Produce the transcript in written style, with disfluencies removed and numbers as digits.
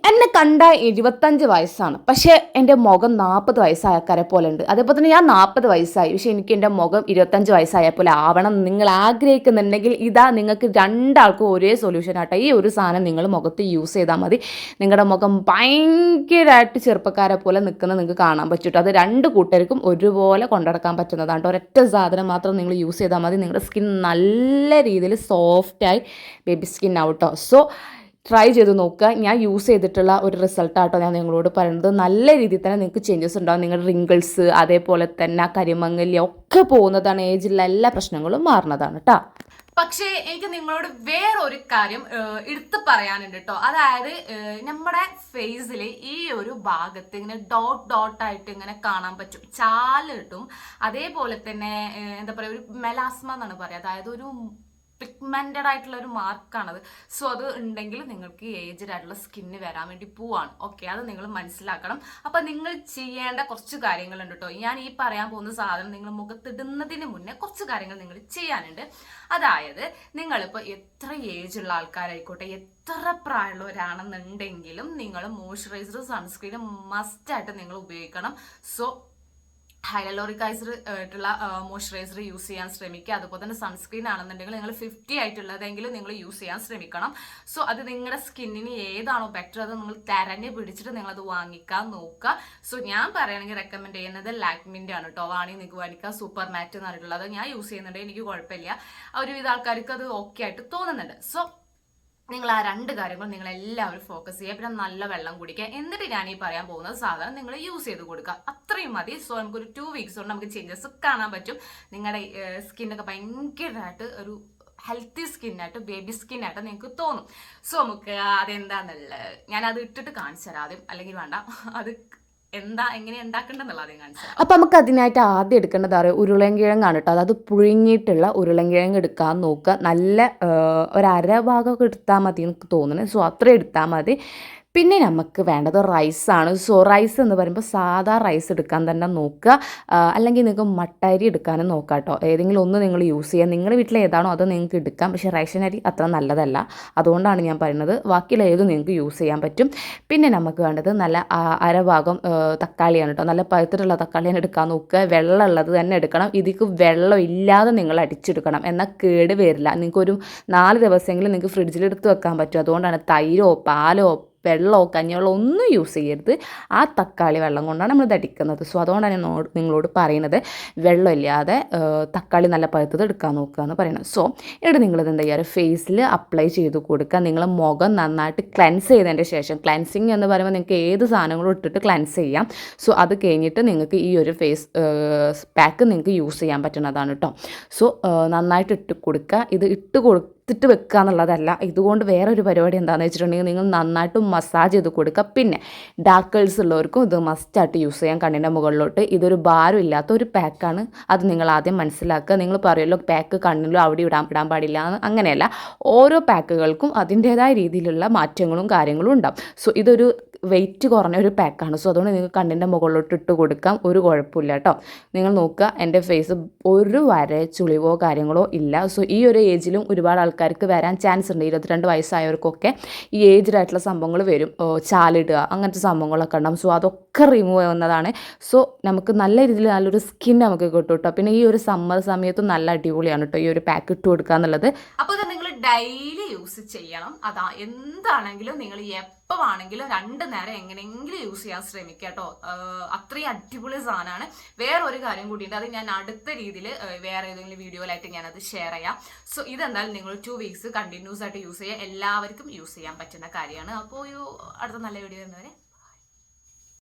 എന്നെ കണ്ട 75 വയസ്സാണ്, പക്ഷേ എൻ്റെ മുഖം 40 വയസ്സായ ആൾക്കാരെ പോലെ ഉണ്ട്. അതേപോലെ തന്നെ ഞാൻ 40 വയസ്സായി, പക്ഷേ എനിക്ക് എൻ്റെ മുഖം 25 വയസ്സായ പോലെ ആവണം നിങ്ങൾ ആഗ്രഹിക്കുന്നുണ്ടെങ്കിൽ ഇതാ നിങ്ങൾക്ക് രണ്ടാൾക്കും ഒരേ സൊല്യൂഷൻ ആട്ടെ. ഈ ഒരു സാധനം നിങ്ങൾ മുഖത്ത് യൂസ് ചെയ്താൽ മതി. നിങ്ങളുടെ മുഖം ഭയങ്കരമായിട്ട് ചെറുപ്പക്കാരെ പോലെ നിൽക്കുന്നത് നിങ്ങൾക്ക് കാണാൻ പറ്റും. അത് രണ്ട് കൂട്ടർക്കും ഒരുപോലെ കൊണ്ടുനടക്കാൻ പറ്റുന്നതാണ്. ഒരൊറ്റ സാധനം മാത്രം നിങ്ങൾ യൂസ് ചെയ്താൽ മതി. നിങ്ങളുടെ സ്കിൻ നല്ല രീതിയിൽ സോഫ്റ്റായി ബേബി സ്കിൻ ആവട്ടോ. സോ ട്രൈ ചെയ്ത് നോക്കുക. ഞാൻ യൂസ് ചെയ്തിട്ടുള്ള ഒരു റിസൾട്ടാട്ടോ ഞാൻ നിങ്ങളോട് പറയുന്നത്. നല്ല രീതിയിൽ തന്നെ നിങ്ങൾക്ക് ചേഞ്ചസ് ഉണ്ടാകും. നിങ്ങളുടെ റിങ്കിൾസ് അതേപോലെ തന്നെ കരിമങ്ങല് ഒക്കെ പോകുന്നതാണ്. ഏജിലുള്ള എല്ലാ പ്രശ്നങ്ങളും മാറുന്നതാണ് കേട്ടോ. പക്ഷേ എനിക്ക് നിങ്ങളോട് വേറൊരു കാര്യം എടുത്തു പറയാനുണ്ട് കേട്ടോ. അതായത് നമ്മുടെ ഫേസിൽ ഈ ഒരു ഭാഗത്ത് ഇങ്ങനെ ഡോട്ടായിട്ട് ഇങ്ങനെ കാണാൻ പറ്റും, ചാല് കിട്ടും. അതേപോലെ തന്നെ എന്താ പറയുക, ഒരു മെലാസ്മ എന്നാണ് പറയുക. അതായത് ഒരു പിഗ്മെന്റഡ് ആയിട്ടുള്ള ഒരു മാർക്കാണത്. സോ അത് ഉണ്ടെങ്കിൽ നിങ്ങൾക്ക് ഏജ്ഡ് ആയിട്ടുള്ള സ്കിന്ന് വരാൻ വേണ്ടി പോവാണ്. ഓക്കെ, അത് നിങ്ങൾ മനസ്സിലാക്കണം. അപ്പൊ നിങ്ങൾ ചെയ്യേണ്ട കുറച്ച് കാര്യങ്ങളുണ്ട് കേട്ടോ. ഞാൻ ഈ പറയാൻ പോകുന്ന സാധനം നിങ്ങൾ മുഖത്തിടുന്നതിന് മുന്നേ കുറച്ച് കാര്യങ്ങൾ നിങ്ങൾ ചെയ്യാനുണ്ട്. അതായത് നിങ്ങളിപ്പോൾ എത്ര ഏജുള്ള ആൾക്കാരായിക്കോട്ടെ, എത്ര പ്രായമുള്ളവരാണെന്നുണ്ടെങ്കിലും നിങ്ങൾ മോയ്സ്ചറൈസർ സൺസ്ക്രീൻ മസ്റ്റായിട്ട് നിങ്ങൾ ഉപയോഗിക്കണം. സോ ഹൈലലോറിക് ആയിട്ടുള്ള മോയ്സ്ചറൈസർ യൂസ് ചെയ്യാൻ ശ്രമിക്കുക. അതുപോലെ തന്നെ സൺസ്ക്രീൻ ആണെന്നുണ്ടെങ്കിൽ നിങ്ങൾ 50 ആയിട്ടുള്ളതെങ്കിലും നിങ്ങൾ യൂസ് ചെയ്യാൻ ശ്രമിക്കണം. സോ അത് നിങ്ങളുടെ സ്കിന്നിന് ഏതാണോ ബെറ്റർ അത് നിങ്ങൾ തിരഞ്ഞ് പിടിച്ചിട്ട് നിങ്ങളത് വാങ്ങിക്കാൻ നോക്കുക. സോ ഞാൻ പറയുകയാണെങ്കിൽ റെക്കമെൻഡ് ചെയ്യുന്നത് ലാക്മിൻ്റെ ആണ് കേട്ടോ. വാണി നിങ്ങൾക്ക് വാങ്ങിക്കുക. സൂപ്പർ മാറ്റ് എന്ന് പറഞ്ഞിട്ടുള്ളത് ഞാൻ യൂസ് ചെയ്യുന്നുണ്ട്, എനിക്ക് കുഴപ്പമില്ല. ഒരുവിധ ആൾക്കാർക്ക് അത് ഓക്കെ ആയിട്ട് തോന്നുന്നുണ്ട്. സോ നിങ്ങൾ ആ രണ്ട് കാര്യങ്ങൾ നിങ്ങൾ എല്ലാവരും ഫോക്കസ് ചെയ്യുക. പിന്നെ നല്ല വെള്ളം കുടിക്കുക. എന്നിട്ട് ഞാൻ ഈ പറയാൻ പോകുന്ന സാധനം നിങ്ങൾ യൂസ് ചെയ്ത് കൊടുക്കുക. അത്രയും മതി. സോ നമുക്കൊരു 2 വീക്സ് കൊണ്ട് നമുക്ക് ചേഞ്ചസ് കാണാൻ പറ്റും. നിങ്ങളുടെ സ്കിന്നൊക്കെ ഭയങ്കരമായിട്ട് ഒരു ഹെൽത്തി സ്കിന്നായിട്ട്, ബേബി സ്കിന്നായിട്ട് നിങ്ങൾക്ക് തോന്നും. സോ നമുക്ക് അതെന്താന്നുള്ളത് ഞാനത് ഇട്ടിട്ട് കാണിച്ചു തരാം ആദ്യം, അല്ലെങ്കിൽ വേണ്ട, അത് എങ്ങനെ ഉണ്ടാക്കേണ്ടതെന്നുള്ള ആദ്യം കാണിച്ചു. അപ്പം നമുക്ക് അതിനായിട്ട് ആദ്യം എടുക്കേണ്ടത് അറിയാം, ഉരുളൻകിഴങ്ങാണ് കേട്ടോ. അതായത് പുഴുങ്ങിയിട്ടുള്ള ഉരുളൻകിഴങ്ങ് എടുക്കാൻ നോക്കുക. നല്ല ഒരു ഭാഗമൊക്കെ എടുത്താൽ മതി എനിക്ക് തോന്നുന്നത്. സോ അത്രയും എടുത്താൽ മതി. പിന്നെ നമുക്ക് വേണ്ടത് റൈസാണ്. സോ റൈസ് എന്ന് പറയുമ്പോൾ സാധാ റൈസ് എടുക്കാൻ തന്നെ നോക്കുക. അല്ലെങ്കിൽ നിങ്ങൾക്ക് മട്ടരി എടുക്കാനും നോക്കുക കേട്ടോ. ഏതെങ്കിലും ഒന്ന് നിങ്ങൾ യൂസ് ചെയ്യുക. നിങ്ങളുടെ വീട്ടിൽ ഏതാണോ അത് നിങ്ങൾക്ക് എടുക്കാം. പക്ഷേ റേഷൻ അരി അത്ര നല്ലതല്ല, അതുകൊണ്ടാണ് ഞാൻ പറയുന്നത്. ബാക്കിയുള്ള ഏതും നിങ്ങൾക്ക് യൂസ് ചെയ്യാൻ പറ്റും. പിന്നെ നമുക്ക് വേണ്ടത് നല്ല അരഭാഗം തക്കാളിയാണ് കേട്ടോ. നല്ല പഴുത്തിട്ടുള്ള തക്കാളിയാണ് എടുക്കാൻ നോക്കുക. വെള്ളം ഉള്ളത് തന്നെ എടുക്കണം. ഇതിക്ക് വെള്ളം ഇല്ലാതെ നിങ്ങൾ അടിച്ചെടുക്കണം, എന്നാൽ കേട് വരില്ല. നിങ്ങൾക്കൊരു 4 ദിവസമെങ്കിലും നിങ്ങൾക്ക് ഫ്രിഡ്ജിൽ എടുത്ത് വെക്കാൻ പറ്റും. അതുകൊണ്ടാണ് തൈരോ പാലോ വെള്ളമോ കഞ്ഞിവെള്ളമോ ഒന്നും യൂസ് ചെയ്യരുത്. ആ തക്കാളി വെള്ളം കൊണ്ടാണ് നമ്മൾ അടിക്കുന്നത്. സോ അതുകൊണ്ടാണ് ഞാൻ നിങ്ങളോട് പറയുന്നത് വെള്ളമില്ലാതെ തക്കാളി നല്ല പഴുത്തത് എടുക്കാൻ നോക്കുക എന്ന് പറയുന്നത്. സോ ഇവിടെ നിങ്ങളിത് എന്താ ചെയ്യുക, ഫേസിൽ അപ്ലൈ ചെയ്ത് കൊടുക്കുക. നിങ്ങൾ മുഖം നന്നായിട്ട് ക്ലെൻസ് ചെയ്തതിൻ്റെ ശേഷം, ക്ലെൻസിങ് എന്ന് പറയുമ്പോൾ നിങ്ങൾക്ക് ഏത് സാധനങ്ങളും ഇട്ടിട്ട് ക്ലെൻസ് ചെയ്യാം. സോ അത് കഴിഞ്ഞിട്ട് നിങ്ങൾക്ക് ഈ ഒരു ഫേസ് പാക്ക് നിങ്ങൾക്ക് യൂസ് ചെയ്യാൻ പറ്റുന്നതാണ് കേട്ടോ. സോ നന്നായിട്ട് ഇട്ട് കൊടുക്കുക. ഇത് ഇട്ടിട്ട് വെക്കുക എന്നുള്ളതല്ല. ഇതുകൊണ്ട് വേറൊരു പരിപാടി എന്താണെന്ന് വെച്ചിട്ടുണ്ടെങ്കിൽ നിങ്ങൾ നന്നായിട്ട് മസാജ് ചെയ്ത് കൊടുക്കുക. പിന്നെ ഡാർക്കേഴ്സ് ഉള്ളവർക്കും ഇത് മസ്റ്റായിട്ട് യൂസ് ചെയ്യാം കണ്ണിൻ്റെ മുകളിലോട്ട്. ഇതൊരു ഭാരം ഇല്ലാത്ത ഒരു പാക്കാണ്, അത് നിങ്ങൾ ആദ്യം മനസ്സിലാക്കുക. നിങ്ങൾ പറയുമല്ലോ പാക്ക് കണ്ണിലും അവിടെ ഇടാൻ പാടില്ല എന്ന്. അങ്ങനെയല്ല, ഓരോ പാക്കുകൾക്കും അതിൻ്റേതായ രീതിയിലുള്ള മാറ്റങ്ങളും കാര്യങ്ങളും ഉണ്ടാവും. സോ ഇതൊരു വെയിറ്റ് കുറഞ്ഞ ഒരു പാക്കാണ്. സോ അതുകൊണ്ട് നിങ്ങൾക്ക് കണ്ണിൻ്റെ മുകളിലോട്ട് ഇട്ട് കൊടുക്കാം, ഒരു കുഴപ്പമില്ല കേട്ടോ. നിങ്ങൾ നോക്കുക, എൻ്റെ ഫേസ് ഒരു ചുളിവോ കാര്യങ്ങളോ ഇല്ല. സോ ഈ ഒരു ഏജിലും ഒരുപാട് ആൾക്കാർക്ക് വരാൻ ചാൻസ് ഉണ്ട്. 22 വയസ്സായവർക്കൊക്കെ ഈ ഏജ്ഡായിട്ടുള്ള സംഭവങ്ങൾ വരും, ചാലിടുക അങ്ങനത്തെ സംഭവങ്ങളൊക്കെ ഉണ്ടാകും. സോ അതൊക്കെ റിമൂവ് ചെയ്യുന്നതാണ്. സോ നമുക്ക് നല്ല രീതിയിൽ നല്ലൊരു സ്കിൻ നമുക്ക് കിട്ടും കേട്ടോ. പിന്നെ ഈ ഒരു സമ്മർ സമയത്തും നല്ല അടിപൊളിയാണ് കേട്ടോ ഈ ഒരു പാക്ക് ഇട്ട് കൊടുക്കുക എന്നുള്ളത്. അപ്പോൾ നിങ്ങൾ ഡെയിലി യൂസ് ചെയ്യണം. അതാ എന്താണെങ്കിലും നിങ്ങൾ എപ്പോൾ ആണെങ്കിലും 2 നേരം എങ്ങനെയെങ്കിലും യൂസ് ചെയ്യാൻ ശ്രമിക്കുക കേട്ടോ. അത്രയും അടിപൊളി സാധനമാണ്. വേറൊരു കാര്യം കൂടിയിട്ട്, അത് ഞാൻ അടുത്ത രീതിയിൽ വേറെ ഏതെങ്കിലും വീഡിയോയിലായിട്ട് ഞാനത് ഷെയർ ചെയ്യാം. സോ ഇതെന്തായാലും നിങ്ങൾ 2 വീക്സ് കണ്ടിന്യൂസ് ആയിട്ട് യൂസ് ചെയ്യുക. എല്ലാവർക്കും യൂസ് ചെയ്യാൻ പറ്റുന്ന കാര്യമാണ്. അപ്പോൾ അടുത്ത നല്ല വീഡിയോ വരുന്നവരെ